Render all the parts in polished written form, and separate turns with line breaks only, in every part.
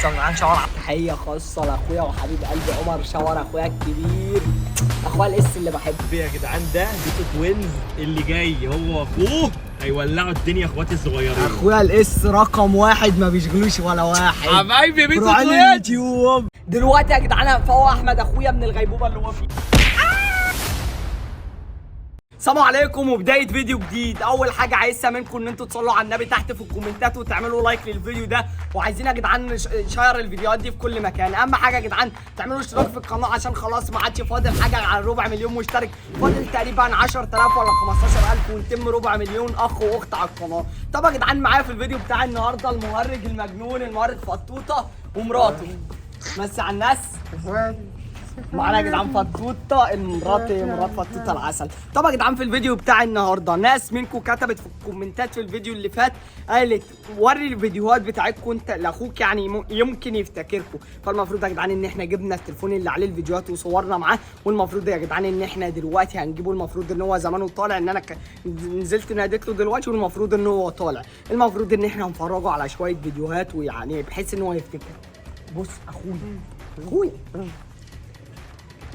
بص يا جدعان، شاور تحيه خاصه لاخويا وحبيب قلبي عمر شاور، اخويا الكبير، اخويا الاس اللي بحبه
يا جدعان. ده بيتو توينز اللي جاي، هو واخوه هيولعوا الدنيا اخواتي الصغيرين.
اخويا الاس رقم واحد، ما بيشغلوش ولا واحد.
حبايبي بيتو توينز
اليوتيوب. دلوقتي يا جدعان هنفوق احمد اخويا من الغيبوبه اللي هو فيه. السلام عليكم وبدايه فيديو جديد. اول حاجه عايزها منكم ان انتوا تصلوا على النبي تحت في الكومنتات وتعملوا لايك للفيديو ده، وعايزين يا جدعان نشير الفيديوهات دي في كل مكان. اهم حاجه يا جدعان تعملوا اشتراك في القناه عشان خلاص ما عادش فاضل حاجه على 400,000 مشترك، فاضل تقريبا 10,000 ولا 15,000 ونتم 400,000 اخ واخت على القناه. طب يا جدعان معايا في الفيديو بتاع النهارده المهرج المجنون المهرج فطوطه ومراته. مسي على الناس. معانا يا جدعان فطوطه مرات فطوطه العسل. طبعا يا جدعان في الفيديو بتاع النهارده ناس منكم كتبت في الكومنتات في الفيديو اللي فات قالت وري الفيديوهات بتاعتكم انت لاخوك، يعني يمكن يفتكركم. فالمفروض يا جدعان ان احنا جبنا التليفون اللي عليه الفيديوهات وصورنا معاه، والمفروض يا جدعان ان احنا دلوقتي هنجيبه. المفروض ان هو زمانه طالع، ان انا نزلت ناديت له دلوقتي والمفروض ان هو طالع. المفروض ان احنا هنفرجه على شويه فيديوهات، ويعني بحيث ان هو يفتكر. بص اخويا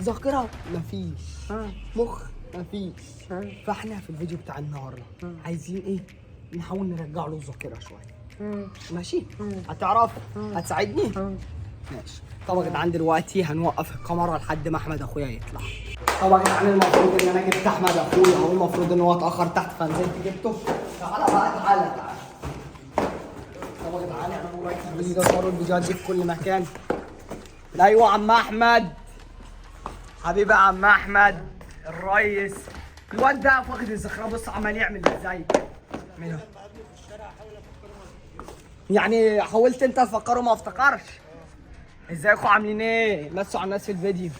ذاكرة مفيش، مخ مفيش. فاحنا في الفيديو بتاع النهارده عايزين ايه؟ نحاول نرجع له الذاكرة شوية. ماشي؟ هتعرف؟ هتساعدني؟ ماشي. طبعا يا جدعان دلوقتي هنوقف الكاميرا لحد ما احمد اخويا يطلع. طبعا يا جدعان المفروض ان انا جبت احمد اخويا اهو، المفروض ان هو اتاخر تحت فنزلت جبته. تعالى بقى تعالى. طبعا يا جدعان اعملوا لايك للفيديو ده وصوروا الفيديوهات دي في كل مكان. ايوه عم احمد حبيبي يا عم احمد الريس. الواد ده فاقد الذاكره، بص عمال يعمل ازاي منه. يعني حاولت انت تفكره ما افتكرش. ازيكم عاملين ايه؟ مسوا على الناس في الفيديو.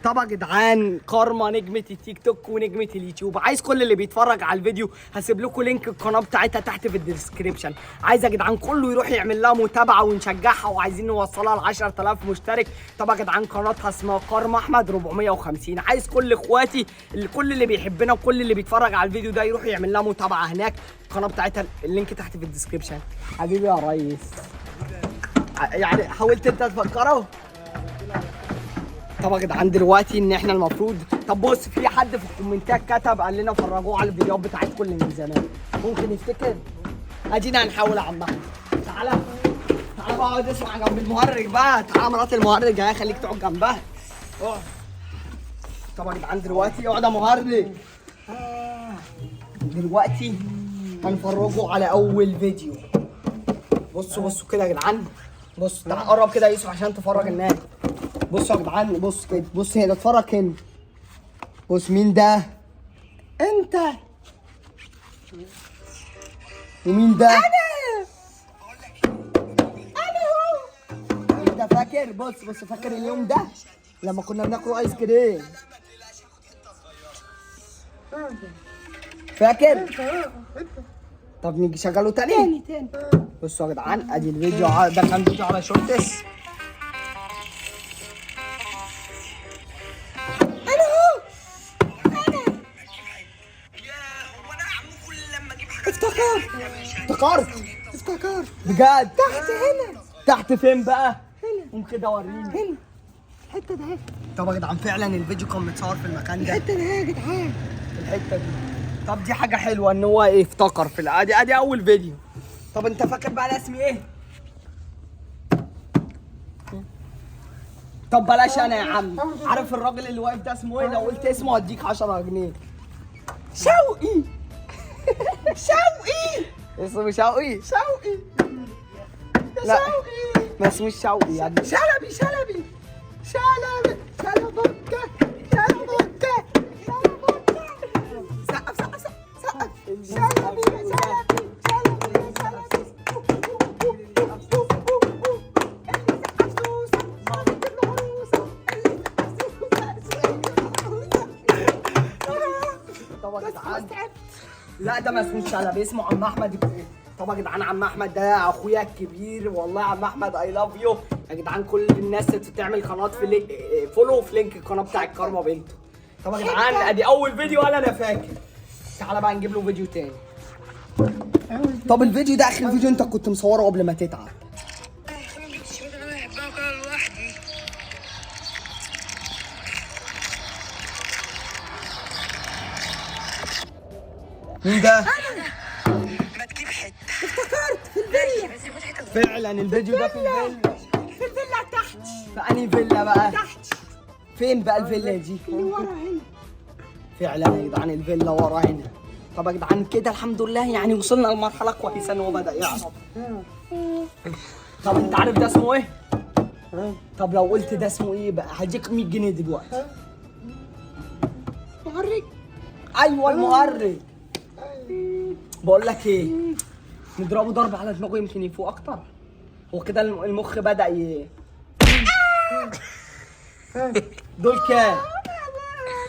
طبعا يا جدعان كارما نجمة التيك توك ونجمة اليوتيوب. عايز كل اللي بيتفرج على الفيديو هسيب لكم لينك القناة بتاعتها تحت في الديسكريبشن. عايز يا جدعان كله يروح يعمل لها متابعة ونشجعها، وعايزين نوصلها ل 10,000 مشترك. طبعا يا جدعان قناتها اسمها كارما احمد 450. عايز كل اخواتي كل اللي بيحبنا وكل اللي بيتفرج على الفيديو ده يروح يعمل لها متابعة هناك. القناة بتاعتها اللينك تحت في الديسكريبشن. حبيبي يا ريس. يعني حاولت انت تفكره؟ طبعا يا جدعان دلوقتي ان احنا المفروض، طب بص في حد في الكومنتات كتب قال لنا فرجوه على الفيديوهات بتاعتكم اللي من زمان، ممكن يفتكر؟ ادينا هنحاول يا عم احمد. تعالى بقى اقعد اسمع جنب المهرج بقى. تعالى مرات المهرج اهي، خليك تقعد جنبها. اقعد. طبعا يا جدعان دلوقتي اقعد يا مهرج. دلوقتي هنفرجوا على اول فيديو. بصوا كده يا جدعان. بص تعال قرب كده يا يوسف عشان تفرج الناس. بصوا يا جدعان، بص كده، بص هنا اتفرج هنا. بص مين ده؟ انت. ومين ده؟ انا هو. انت فاكر؟ بص فاكر اليوم ده لما كنا بناكل ايس كريم؟ فاكر؟ طب نيجي شغله تاني. بصوا يا جدعان ادي الفيديو، ده كان فيديو على شورتس. افتكرت بجد. تحت هنا. تحت فين بقى؟ هنا. قوم كده وريني. هنا الحته ده اهي. طب يا جدعان فعلا الفيديو كان متصور في المكان ده. الحته ده يا جدعان. الحته دي. طب دي حاجه حلوه ان هو ايه افتكر في ادي اول فيديو. طب انت فاكر بقى انا اسمي ايه؟ طب بلاش انا يا عم. عارف الراجل اللي واقف ده اسمه ايه؟ لو قلت اسمه هديك 10 جنيه. شوقي. اسمه شوقي. لا ما اسموش شوقي يا ابني. شلبي. سقف. شلبي. طبعا يا جدعان لا ده ما اسموش شلبي، اسمه عم احمد. طبعا يا جدعان عم احمد ده اخويا الكبير، والله يا عم احمد اي لاف يو. يا جدعان كل الناس تعمل قناه في فولو في لينك القناه بتاعت كارما بنته. طبعا يا جدعان ادي اول فيديو انا فاكر. تعالى بقى نجيب له فيديو تاني. طب الفيديو ده اخر فيديو انت كنت مصوره قبل ما تتعب. مين ده؟
ما تجيب حته.
افتكرت في الفيلا.
بس يكون حته.
فعلا الفيديو ده في الفيلا.
في الفيلا تحت.
في انهي فيلا بقى؟
تحت
فين بقى الفيلا دي؟
اللي ورا هنا.
فعلا يا جدعان الفيلا ورا هنا. طب يا جدعان كده الحمد لله يعني وصلنا لمرحله كويسه ان هو بدا يعرف. طب انت عارف ده اسمه ايه؟ طب لو قلت ده اسمه ايه بقى هديك 100 جنيه دلوقتي.
محرك.
ايوه المهرج. بقول لك ايه، نضربه ضرب على دماغه يمكن يفوق اكتر. هو كده المخ بدا دول كام؟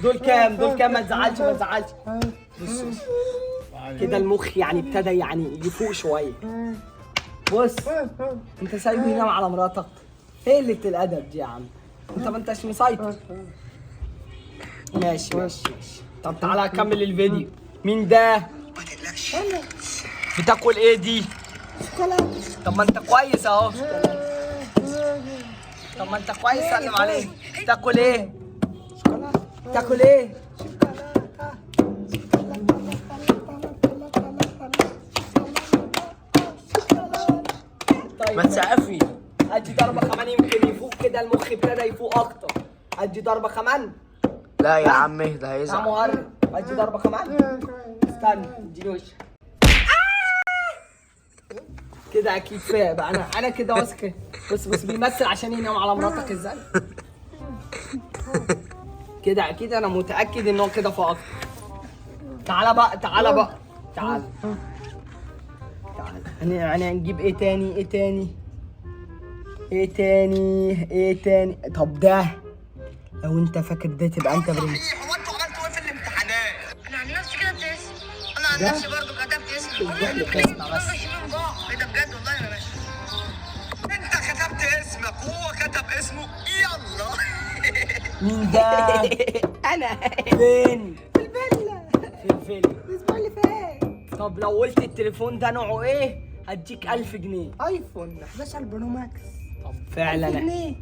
دول كام؟ دول كام؟ ما تزعلش ما تزعلش. بص كده المخ يعني ابتدى يعني يفوق شويه. بص انت سايبه ينام على مراتك؟ ايه اللي الادب دي يا عم؟ انت ما انتش مسيطر. ماشي ماشي ماشي. طب تعالى اكمل الفيديو. مين ده؟
ما تقلقش.
بتاكل ايه دي؟
شوكولاته.
طب ما انت كويس اهو. طب ما انت كويس سلم عليه. تاكل ايه؟
شوكولاته.
تاكل ايه؟ طيب
ما تسقفي.
ادي ضربه كمان يمكن يفوق كده المخ ابتدى يفوق اكتر. ادي ضربه كمان.
لا يا عم اهدى
يا
هيزعل.
مهرج ادي ضربه كمان. استنى اديني وش. كده اكيد فاق بقى. انا كده واثق. بص بيمثل عشان ينام على مراتك ازاي. كده اكيد انا متاكد ان هو كده فوق اكتر. تعالى بقى تعالى. تعالى يعني هنجيب ايه تاني؟ ايه تاني؟ طب ده لو انت فاكر ده تبقى انت برنس.
هو انتوا عملتوا ايه في الامتحانات؟ انا عن نفسي كده اسم. انا عن نفسي برضه كتبت اسمي.
ده اللي بتسمع بس.
ايه ده بجد والله انا ماشي. انت كتبت اسمك وهو كتب اسمه. يلا.
مين ده؟
انا
فين؟
في الفيلا
في الفيلم.
الاسبوع اللي فات.
طب لو قلت التليفون ده نوعه ايه هديك 1000 جنيه.
ايفون 11 برو ماكس.
طب فعلا
1000 جنيه.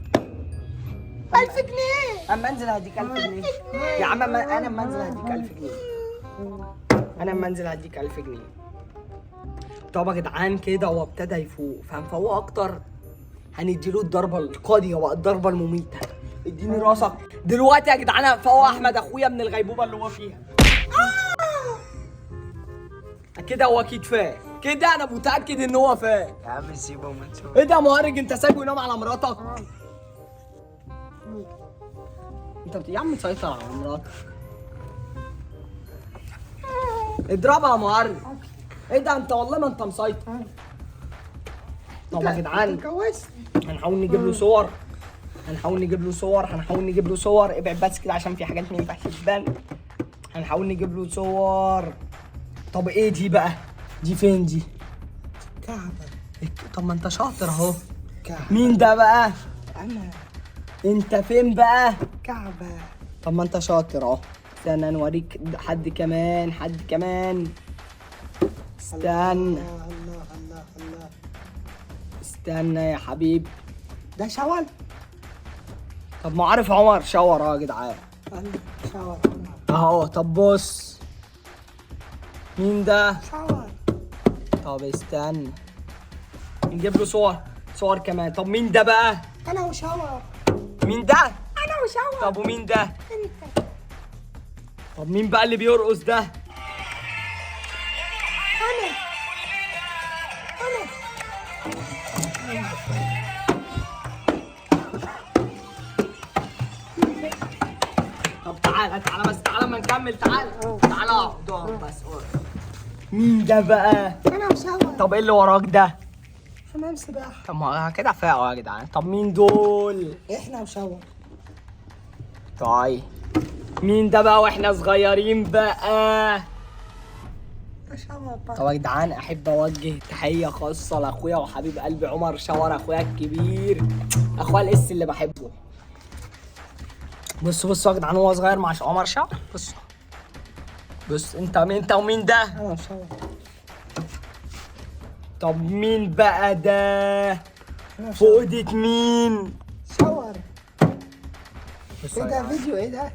1000 جنيه.
اما انزل هديك 1000 جنيه. يا عم انا اما انزل هديك 1000 جنيه. انا اما انزل هديك 1000 جنيه. طب يا جدعان كده هو ابتدى يفوق فهنفوق اكتر. هنديله الضربه القاضيه بقى، الضربه المميته. اديني راسك دلوقتي يا جدعان. فوق احمد اخويا من الغيبوبه اللي هو فيها. كده هو اكيد فاق. كده انا متاكد ان هو فاق.
يا عم سيبه وما نشوف.
ايه ده يا مهرج؟ انت سايبه ينام على مراتك؟ انت يا عم تسيطر على مراتك. اضربها يا مهرج. ايه ده انت والله ما انت مسيطر. طب يا جدعان
اتجوزت.
هنحاول نجيب له صور. ابعد بس كده عشان في حاجات ما ينفعش تبان. هنحاول نجيب له صور. طب ايه دي بقى؟ دي فين دي؟
كعبة.
طب ما انت شاطر اهو.
كعبة.
مين ده بقى؟
انا
انت فين بقى؟
كعبة.
طب ما انت شاطر اهو. استنى نوريك حد كمان. استنى
الله.
استنى يا حبيب.
ده شاور.
طب ما عارف عمر شاور اهو يا جدعان
شاور.
اهو. طب بص مين ده؟
شاور.
طب استنى نجيب له صور كمان. طب مين ده بقى؟
انا وشاور.
مين ده؟
انا وشاور.
طب ومين ده؟
انت.
طب مين بقى اللي بيرقص ده؟
انا.
طب تعالى بس تعالى ما نكمل. تعالى اقعد بس. مين ده بقى؟
انا وشاور.
طب ايه اللي وراك ده؟
حمام سباحة.
طب ما كده فاقوا يا جدعان. طب مين دول؟
احنا وشاور.
طيب مين ده بقى واحنا صغيرين بقى؟
ده شاور بقى.
طب يا جدعان احب اوجه تحيه خاصه لاخويا وحبيب قلبي عمر شاور، اخويا الكبير، اخويا الاس اللي بحبه. بصوا يا جدعان هو صغير مع عمر شاور. بص انت ومين ده؟
انا وشاور.
طب مين بقى ده؟ في اوضه مين؟
شاور.
بص
ايه
يا
ده
جدعان.
فيديو؟ ايه ده؟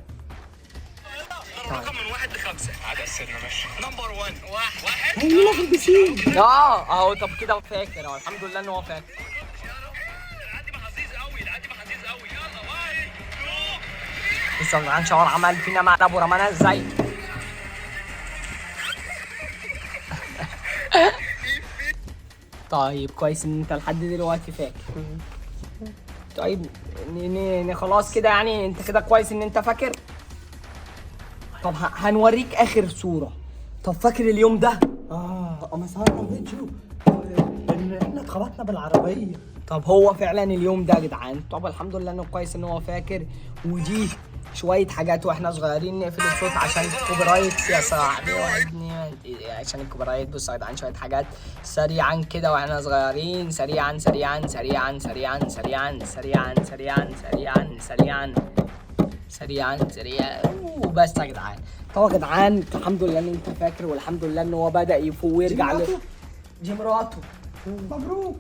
الرقم من 1 ل5. عادي سيبنا ماشي. نمبر 1 واحد
هيجينا في البسين.
اهو طب كده فاكر اهو، الحمد لله ان هو فاكر.
العادي محظوظ قوي، العادي محظوظ قوي. يلا 1 2.
لسه جدعان شاور عمل فينا مقلب ورمانا ازاي. طيب كويس ان انت لحد دلوقتي فاكر. طيب خلاص كده يعني انت كده كويس ان انت فاكر. طب هنوريك اخر صورة. طب فاكر اليوم ده؟
اما صورنا فيديو ان احنا اتخبطنا بالعربيه.
طب هو فعلا اليوم ده يا جدعان. طب الحمد لله انه كويس ان هو فاكر. ودي شوية حاجات واحنا صغيرين نقفل الصوت عشان الكوبي رايت يا صاحبي وابني، عشان الكوبي رايت. بصوا يا جدعان شوية حاجات سريعا كده واحنا صغيرين، سريعا سريعا سريعا سريعا سريعا سريعا سريعا سريعا سريعا سريعا سريعا وبس يا جدعان. طبعا يا جدعان الحمد لله ان انت فاكر، والحمد لله ان هو بدأ يفوق ويرجع دي مراته.
مبروك.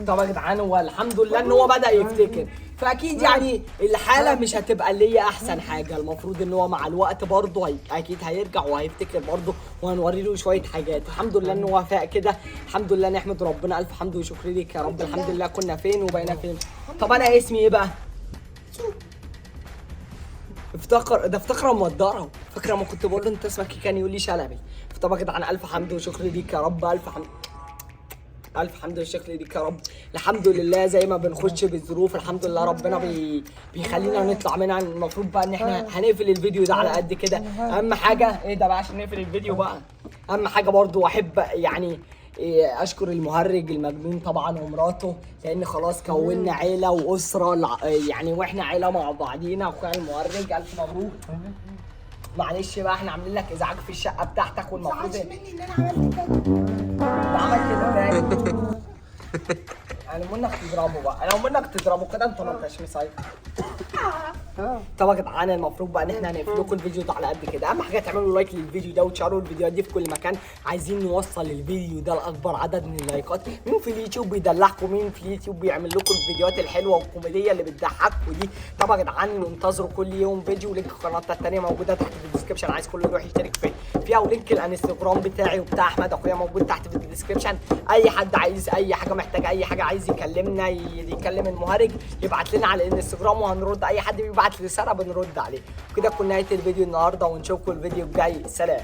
طبعا يا جدعان هو الحمد لله ان هو بدأ يفتكر، فاكيد يعني الحاله مش هتبقى اللي هي احسن حاجه. المفروض ان هو مع الوقت برضه اكيد هيرجع وهيفتكر برضه، وهنوري له شويه حاجات. الحمد لله ان هو فاق كده، الحمد لله نحمد ربنا الف حمد وشكر ليك يا رب. الحمد لله كنا فين وبقينا فين. طب انا اسمي ايه بقى؟ افتكر مقدره. فاكر لما كنت بقول له انت اسمك كان يقول لي شلبي. فطبعا يا جدعان الف حمد وشكر ليك يا رب. الف حمد وشكر ليك يا رب. الحمد لله زي ما بنخش بالظروف الحمد لله ربنا بيخلينا نطلع منها. المفروض بقى ان احنا هنقفل الفيديو ده على قد كده. اهم حاجه ايه ده بقى عشان نقفل الفيديو بقى. اهم حاجه برضو احب يعني اشكر المهرج المجنون طبعا ومراته، لان خلاص كونا عيله واسره يعني، واحنا عيله مع بعضينا. اخويا المهرج الف مبروك. معلش بقى احنا عاملين لك ازعاج في الشقه بتاعتك، والمفروض
مني ان انا عملت كده.
عمل كده تاني. انا منك تضربه بقى، انا منك تضربه كده انت ما انتش مسيطر. طبعا يا جدعان المفروض بقى ان احنا هنقفل لكم الفيديو ده على قد كده. اهم حاجه تعملوا لايك للفيديو ده وتشاركوا الفيديوهات دي في كل مكان. عايزين نوصل الفيديو ده لاكبر عدد من اللايكات. مين في اليوتيوب بيدلعكم؟ مين في اليوتيوب بيعمل لكم الفيديوهات الحلوه والكوميديه اللي بتضحكوا دي؟ طبعا يا جدعان انتظروا كل يوم فيديو. لينك القناه الثانيه موجوده تحت في الديسكربشن، عايز كله يروح يشترك فيها. ولينك الانستجرام بتاعي وبتاع احمد اخويا موجود تحت في الديسكربشن. اي حد عايز اي حاجه، محتاج اي حاجه، عايز يكلمنا يكلم المهرج، يبعت لنا على الانستجرام وهنرد. اي حد بيبعت رساله بنرد عليه. كده كنا نهايه الفيديو النهارده، ونشوفكم الفيديو الجاي. سلام.